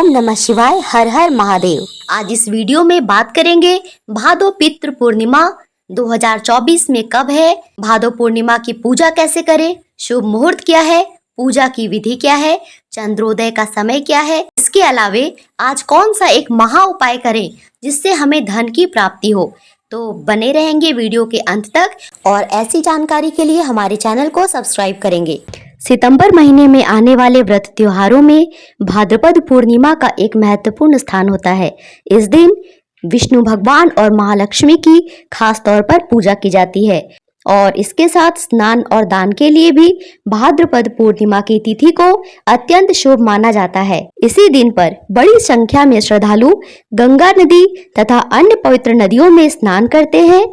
ओम नमः शिवाय, हर हर महादेव। आज इस वीडियो में बात करेंगे भादो पितृ पूर्णिमा 2024 में कब है, भादो पूर्णिमा की पूजा कैसे करें, शुभ मुहूर्त क्या है, पूजा की विधि क्या है, चंद्रोदय का समय क्या है। इसके अलावे आज कौन सा एक महा उपाय करें जिससे हमें धन की प्राप्ति हो। तो बने रहेंगे वीडियो के अंत तक और ऐसी जानकारी के लिए हमारे चैनल को सब्सक्राइब करेंगे। सितंबर महीने में आने वाले व्रत त्योहारों में भाद्रपद पूर्णिमा का एक महत्वपूर्ण स्थान होता है। इस दिन विष्णु भगवान और महालक्ष्मी की खास तौर पर पूजा की जाती है और इसके साथ स्नान और दान के लिए भी भाद्रपद पूर्णिमा की तिथि को अत्यंत शुभ माना जाता है। इसी दिन पर बड़ी संख्या में श्रद्धालु गंगा नदी तथा अन्य पवित्र नदियों में स्नान करते हैं।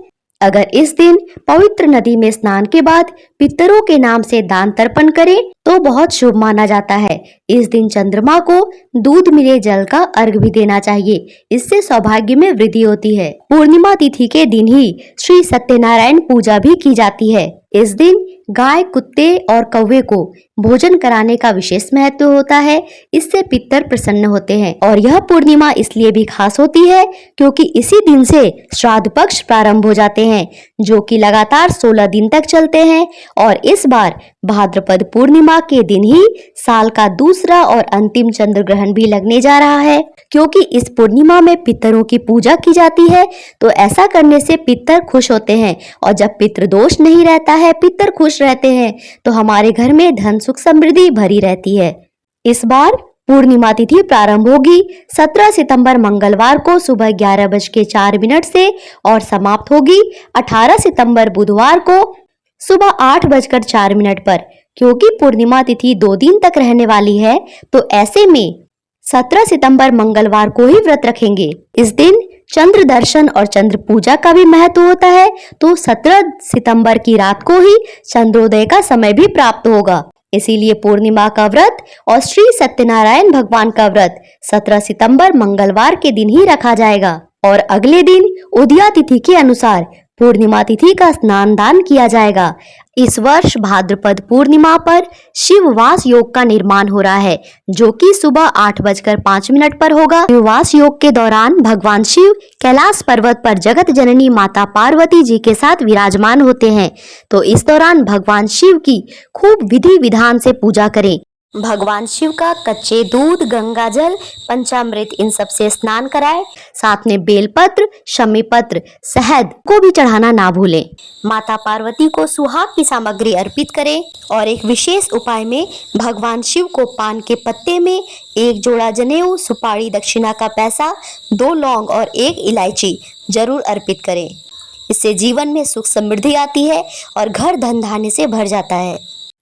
अगर इस दिन पवित्र नदी में स्नान के बाद पितरों के नाम से दान तर्पण करें तो बहुत शुभ माना जाता है। इस दिन चंद्रमा को दूध मिले जल का अर्घ भी देना चाहिए, इससे सौभाग्य में वृद्धि होती है। पूर्णिमा तिथि के दिन ही श्री सत्यनारायण पूजा भी की जाती है। इस दिन गाय, कुत्ते और कौवे को भोजन कराने का विशेष महत्व होता है, इससे पितर प्रसन्न होते हैं। और यह पूर्णिमा इसलिए भी खास होती है क्योंकि इसी दिन से श्राद्ध पक्ष प्रारंभ हो जाते हैं, जो कि लगातार 16 दिन तक चलते हैं। और इस बार भाद्रपद पूर्णिमा के दिन ही साल का दूसरा और अंतिम चंद्र ग्रहण भी लगने जा रहा है। क्योंकि इस पूर्णिमा में पितरों की पूजा की जाती है तो ऐसा करने से पितर खुश होते हैं और जब पितृ दोष नहीं रहता है, पितर खुश रहते हैं तो हमारे घर में धन सुख समृद्धि भरी रहती है। इस बार पूर्णिमा तिथि प्रारंभ होगी 17 सितंबर मंगलवार को सुबह 11:04 से और समाप्त होगी 18 सितंबर बुधवार को सुबह 8:04 पर। क्योंकि पूर्णिमा तिथि 2 दिन तक रहने वाली है तो ऐसे में 17 सितंबर मंगलवार को ही व्रत रखेंगे। इस दिन चंद्र दर्शन और चंद्र पूजा का भी महत्व होता है, तो 17 सितंबर की रात को ही चंद्रोदय का समय भी प्राप्त होगा। इसीलिए पूर्णिमा का व्रत और श्री सत्यनारायण भगवान का व्रत 17 सितंबर मंगलवार के दिन ही रखा जाएगा और अगले दिन उदया तिथि के अनुसार पूर्णिमा तिथि का स्नान दान किया जाएगा। इस वर्ष भाद्रपद पूर्णिमा पर शिववास योग का निर्माण हो रहा है, जो कि सुबह 8:05 पर होगा। शिववास योग के दौरान भगवान शिव कैलाश पर्वत पर जगत जननी माता पार्वती जी के साथ विराजमान होते हैं, तो इस दौरान भगवान शिव की खूब विधि विधान से पूजा करें। भगवान शिव का कच्चे दूध, गंगा जल, पंचामृत इन सब से स्नान कराएं। साथ में बेलपत्र, शमी पत्र, शहद को भी चढ़ाना ना भूलें। माता पार्वती को सुहाग की सामग्री अर्पित करें और एक विशेष उपाय में भगवान शिव को पान के पत्ते में 1 जोड़ा जनेऊ, सुपारी, दक्षिणा का पैसा, 2 लौंग और 1 इलायची जरूर अर्पित करें। इससे जीवन में सुख समृद्धि आती है और घर धन धान्य से भर जाता है।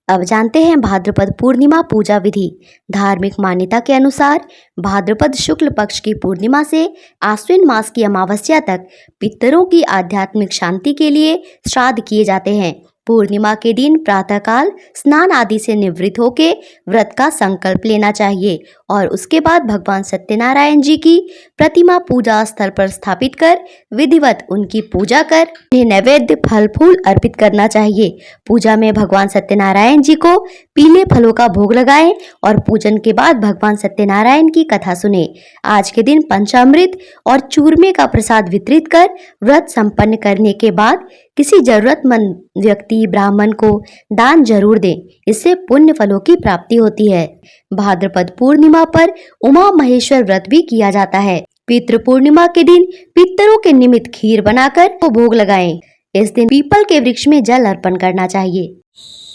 अब जानते हैं भाद्रपद पूर्णिमा पूजा विधि। धार्मिक मान्यता के अनुसार भाद्रपद शुक्ल पक्ष की पूर्णिमा से आश्विन मास की अमावस्या तक पितरों की आध्यात्मिक शांति के लिए श्राद्ध किए जाते हैं। पूर्णिमा के दिन प्रातःकाल स्नान आदि से निवृत्त होकर व्रत का संकल्प लेना चाहिए और उसके बाद भगवान सत्यनारायण जी की प्रतिमा पूजा स्थल पर स्थापित कर विधिवत उनकी पूजा कर उन्हें नैवेद्य फल फूल अर्पित करना चाहिए। पूजा में भगवान सत्यनारायण जी को पीले फलों का भोग लगाएं और पूजन के बाद भगवान सत्यनारायण की कथा सुने। आज के दिन पंचामृत और चूरमे का प्रसाद वितरित कर व्रत संपन्न करने के बाद किसी जरूरतमंद व्यक्ति ब्राह्मण को दान जरूर दें, इससे पुण्य फलों की प्राप्ति होती है। भाद्रपद पूर्णिमा पर उमा महेश्वर व्रत भी किया जाता है। पितृ पूर्णिमा के दिन पितरों के निमित्त खीर बनाकर वो भोग लगाएं। इस दिन पीपल के वृक्ष में जल अर्पण करना चाहिए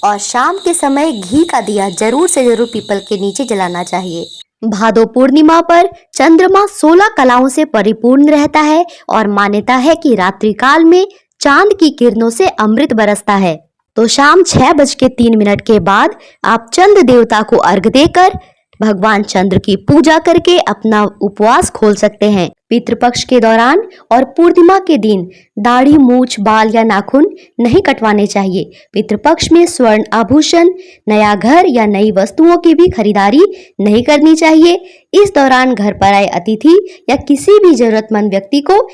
और शाम के समय घी का दिया जरूर से जरूर पीपल के नीचे जलाना चाहिए। भादो पूर्णिमा पर चंद्रमा 16 कलाओं से परिपूर्ण रहता है और मान्यता है कि रात्रि काल में चांद की किरणों से अमृत बरसता है। तो शाम 6:03 के बाद आप चंद्र देवता को अर्घ देकर भगवान चंद्र की पूजा करके अपना उपवास खोल सकते हैं। पितृपक्ष के दौरान और पूर्णिमा के दिन दाढ़ी, मूछ, बाल या नाखून नहीं कटवाने चाहिए। पितृपक्ष में स्वर्ण आभूषण, नया घर या नई वस्तुओं की भी खरीदारी नहीं करनी चाहिए। इस दौरान घर पर आए अतिथि या किसी भी जरूरतमंद व्यक्ति को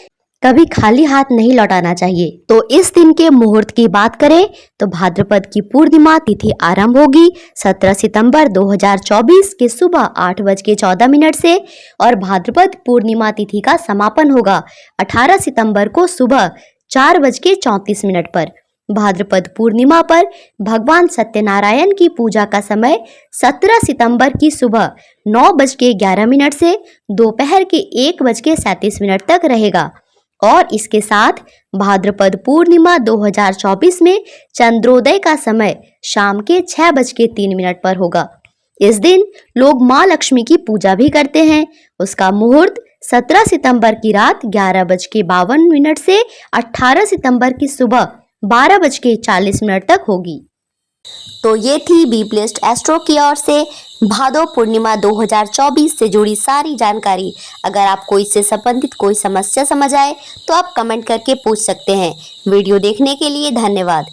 कभी खाली हाथ नहीं लौटाना चाहिए। तो इस दिन के मुहूर्त की बात करें तो भाद्रपद की पूर्णिमा तिथि आरंभ होगी 17 सितंबर 2024 के सुबह 8:14 से और भाद्रपद पूर्णिमा तिथि का समापन होगा 18 सितंबर को सुबह 4:34 पर। भाद्रपद पूर्णिमा पर भगवान सत्यनारायण की पूजा का समय 17 सितंबर की सुबह 9:11 से दोपहर के 1:37 तक रहेगा और इसके साथ भाद्रपद पूर्णिमा 2024 में चंद्रोदय का समय शाम के 6:03 पर होगा। इस दिन लोग मां लक्ष्मी की पूजा भी करते हैं। उसका मुहूर्त 17 सितंबर की रात 11:52 से 18 सितंबर की सुबह 12:40 तक होगी। तो ये थी बी प्लेस्ड एस्ट्रो की ओर से भादो पूर्णिमा 2024 से जुड़ी सारी जानकारी। अगर आपको इससे संबंधित कोई समस्या समझ आए तो आप कमेंट करके पूछ सकते हैं। वीडियो देखने के लिए धन्यवाद।